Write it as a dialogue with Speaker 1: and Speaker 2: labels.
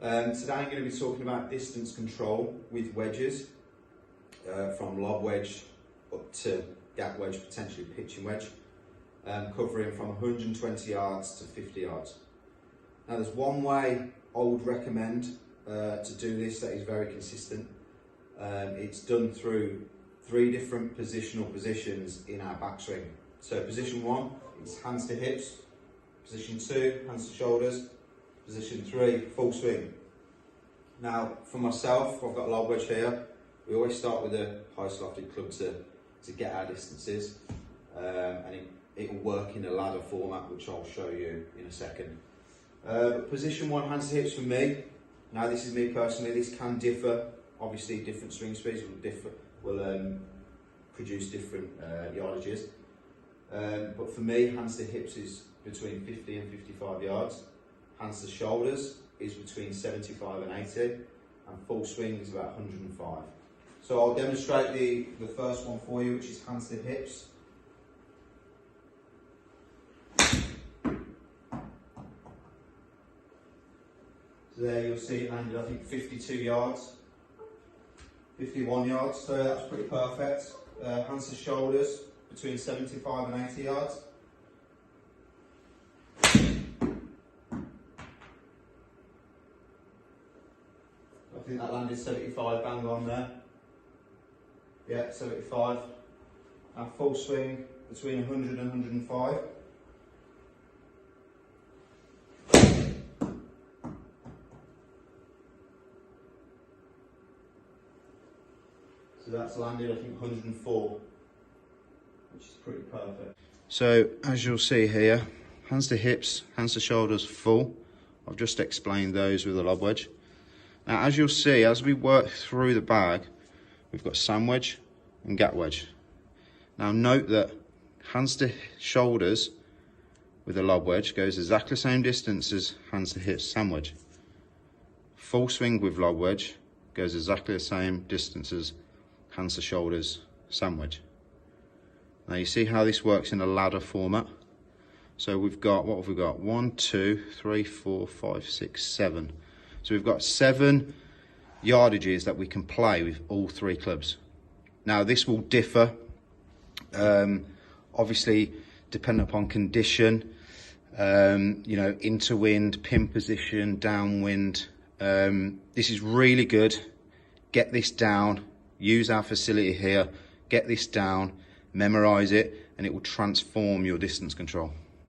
Speaker 1: Today I'm going to be talking about distance control with wedges, from lob wedge up to gap wedge, potentially pitching wedge, covering from 120 yards to 50 yards. Now there's one way I would recommend to do this that is very consistent. It's done through 3 different positional positions in our backswing. So position 1 is hands to hips, position 2 hands to shoulders, position 3 full swing. Now for myself, I've got a lob wedge here. We always start with a high lofted club to get our distances, and it will work in a ladder format, which I'll show you in a second. Position 1 hands to hips for me. Now this is me personally, this can differ. Obviously different swing speeds will produce different yardages. But for me, hands to hips is between 50 and 55 yards. Hands to shoulders is between 75 and 80. And full swing is about 105. So I'll demonstrate the first one for you, which is hands to hips. So there you'll see it landed, I think, 52 yards, 51 yards, so that's pretty perfect. Hands to shoulders, between 75 and 80 yards. I think that landed 75 bang on there. Yeah, 75. Our full swing, between 100 and 105. So that's landed, I think, 104, which is pretty perfect. So as you'll see here, hands to hips, hands to shoulders, full. I've just explained those with the lob wedge. Now as you'll see, as we work through the bag, we've got sand wedge and gap wedge. Now note that hands to shoulders with a lob wedge goes exactly the same distance as hands to hips sand wedge. Full swing with lob wedge goes exactly the same distance as hands to shoulders sand wedge. Now you see how this works in a ladder format. So we've got, what have we got? 1, 2, 3, 4, 5, 6, 7. So we've got 7 yardages that we can play with all 3 clubs. Now this will differ, obviously dependent upon condition, you know, into wind, pin position, downwind. This is really good. Get this down, use our facility here, get this down, memorize it, and it will transform your distance control.